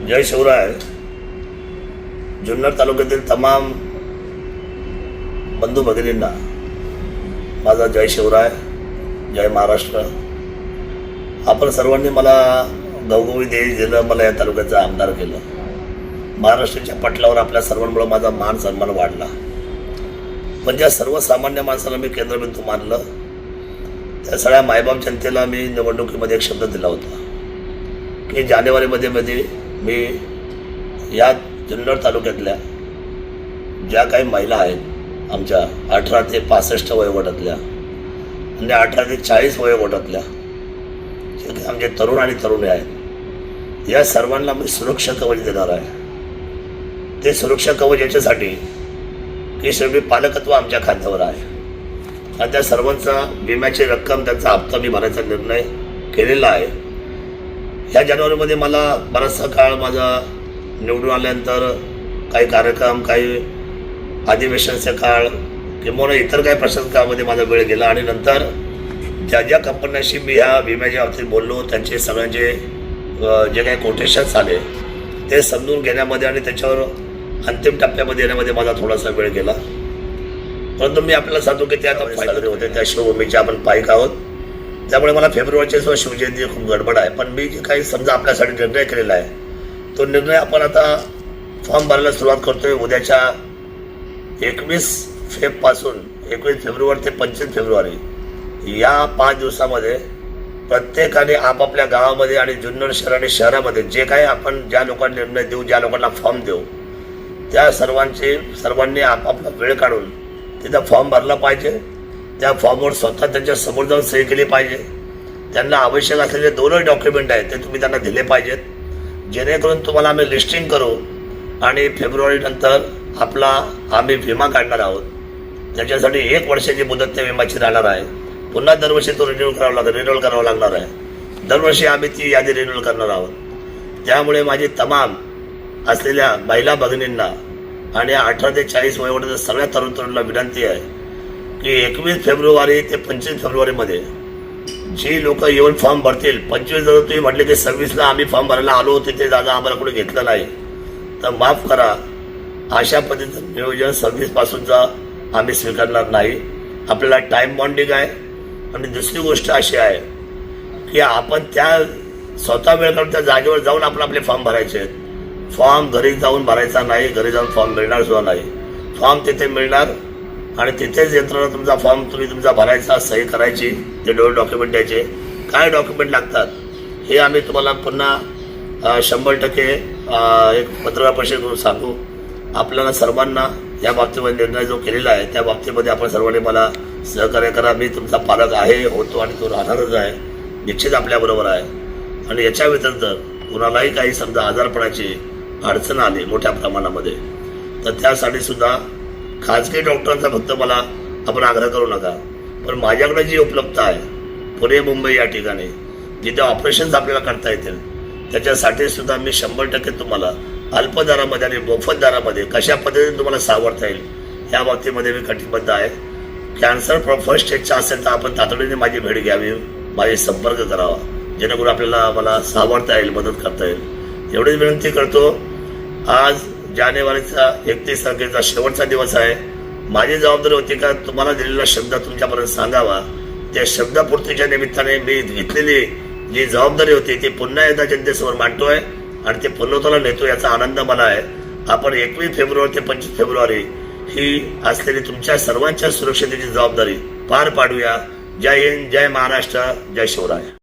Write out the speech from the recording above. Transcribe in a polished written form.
जय शिवराय. जुन्नर तालुक्यातील तमाम बंधू भगिनींना माझा जय शिवराय, जय महाराष्ट्र. आपण सर्वांनी मला गवगवी देश दिलं, मला या तालुक्याचं आमदार केलं. महाराष्ट्राच्या पटलावर आपल्या सर्वांमुळे माझा मान सन्मान वाढला. पण ज्या सर्वसामान्य माणसाला मी केंद्रबिंदू मानलं, त्या सगळ्या मायबाप जनतेला मी निवडणुकीमध्ये एक शब्द दिला होता की जानेवारीमध्ये मी या जुन्नर तालुक्यातल्या ज्या काही महिला आहेत आमच्या 18 ते 65 वयोगटातल्या आणि 18 ते 40 वयोगटातल्या जे काही आमचे तरुण आणि तरुणी आहेत, या सर्वांना मी सुरक्षा कवच देणार आहे. ते सुरक्षा कवच याच्यासाठी की शेवटी पालकत्व आमच्या खात्यावर आहे आणि त्या सर्वांचा विम्याची रक्कम, त्यांचा हप्ता मी भरायचा निर्णय केलेला आहे. ह्या जानेवारीमध्ये मला बराचसा काळ माझा निवडून आल्यानंतर काही कार्यक्रम, काही अधिवेशनचा काळ किंवा इतर काही प्रसंगामध्ये माझा वेळ गेला आणि नंतर ज्या कंपन्यांशी मी ह्या विम्याच्या बाबतीत बोललो, त्यांचे सगळ्यांचे जे काही कोटेशन्स आले ते समजून घेण्यामध्ये आणि त्याच्यावर अंतिम टप्प्यामध्ये येण्यामध्ये माझा थोडासा वेळ गेला. परंतु मी आपल्याला सांगतो की ते आता साजरे होते, त्या शिवभूमीचे आपण पाईक आहोत. त्यामुळे मला फेब्रुवारीची शिवजयंती खूप गडबड आहे. पण मी जे काही समजा आपल्यासाठी निर्णय केलेला आहे, तो निर्णय आपण आता फॉर्म भरायला सुरुवात करतोय. उद्याच्या 21 फेब्रुवारीपासून 21 फेब्रुवारी ते 25 फेब्रुवारी या 5 दिवसामध्ये प्रत्येकाने आपापल्या गावामध्ये आणि जुन्नर शहर आणि शहरामध्ये जे काही आपण ज्या लोकांना निर्णय देऊ, ज्या लोकांना फॉर्म देऊ, त्या सर्वांनी आपापला वेळ काढून तिथं फॉर्म भरला पाहिजे. त्या फॉर्मवर स्वतः त्यांच्या समोर जाऊन सही केली पाहिजे. त्यांना आवश्यक असलेले 2 डॉक्युमेंट आहेत ते तुम्ही त्यांना दिले पाहिजेत, जेणेकरून तुम्हाला आम्ही लिस्टिंग करू आणि फेब्रुवारी नंतर आम्ही विमा काढणार आहोत. त्याच्यासाठी 1 वर्षाची मुदत त्या विम्याची राहणार आहे. पुन्हा दरवर्षी तो रिन्यूअल करावा लागणार आहे. दरवर्षी आम्ही ती यादी रिन्यूअल करणार आहोत. त्यामुळे माझी तमाम असलेल्या महिला भगिनींना आणि 18 ते 40 वयोगटाच्या सगळ्या तरुणांना विनंती आहे की 21 फेब्रुवारी ते 25 फेब्रुवारीमध्ये जी लोक येऊन फॉर्म भरतील, 25 जर तुम्ही म्हटले की 26ला आम्ही फॉर्म भरायला आलो होते, ते दादा आम्हाला कुठे घेतलं नाही, तर माफ करा, अशा पद्धतीचं नियोजन 26पासूनचा आम्ही स्वीकारणार नाही. आपल्याला टाईम बॉन्डिंग आहे. आणि दुसरी गोष्ट अशी आहे की आपण त्या स्वतः वेळ काढून त्या जागेवर जाऊन आपले फॉर्म भरायचे आहेत. फॉर्म घरी जाऊन भरायचा नाही, घरी जाऊन फॉर्म मिळणार सुद्धा नाही. फॉर्म तिथे मिळणार आणि तिथेच यंत्रणा तुमचा फॉर्म तुमचा भरायचा, सही करायची, ते 2 डॉक्युमेंट द्यायचे. काय डॉक्युमेंट लागतात हे आम्ही तुम्हाला पुन्हा 100% एक पत्रकार परिषदेतून सांगू. आपल्याला सर्वांना या बाबतीमध्ये निर्णय जो केलेला आहे त्या बाबतीमध्ये आपण सर्वांनी मला सहकार्य करा. मी तुमचा पालक आहे, होतो आणि तो राहणारच आहे, निश्चित आपल्याबरोबर आहे. आणि याच्या व्यतिरिक्त कुणालाही काही समजा आजारपणाची अडचण आली मोठ्या प्रमाणामध्ये, तर त्यासाठी सुद्धा खाजगी डॉक्टरांचा फक्त मला आपण आग्रह करू नका. पण माझ्याकडे जी उपलब्धता आहे पुणे, मुंबई या ठिकाणी जिथे ऑपरेशन्स आपल्याला करता येतील, त्याच्यासाठी सुद्धा मी 100% तुम्हाला अल्प दरामध्ये आणि मोफत दरामध्ये कशा पद्धतीने तुम्हाला सावरता येईल या बाबतीमध्ये मी कटिबद्ध आहे. कॅन्सर फर्स्ट स्टेजचा असेल तर आपण तातडीने माझी भेट घ्यावी, माझी संपर्क करावा, जेणेकरून आपल्याला मला सावरता येईल, मदत करता येईल. एवढीच विनंती करतो. आज जानेवारीचा 31 तारखेचा शेवटचा दिवस आहे. माझी जबाबदारी होती का तुम्हाला दिलेला शब्द तुमच्यापर्यंत सांगावा. त्या शब्दपूर्तीच्या निमित्ताने मी घेतलेली जी जबाबदारी होती ती पुन्हा एकदा जनतेसमोर मांडतोय आणि ते पूर्णत्वाला नेतो, याचा आनंद मला आहे. आपण 21 फेब्रुवारी ते 25 फेब्रुवारी ही असलेली तुमच्या सर्वांच्या सुरक्षतेची जबाबदारी पार पाडूया. जय हिंद, जय महाराष्ट्र, जय शिवराय.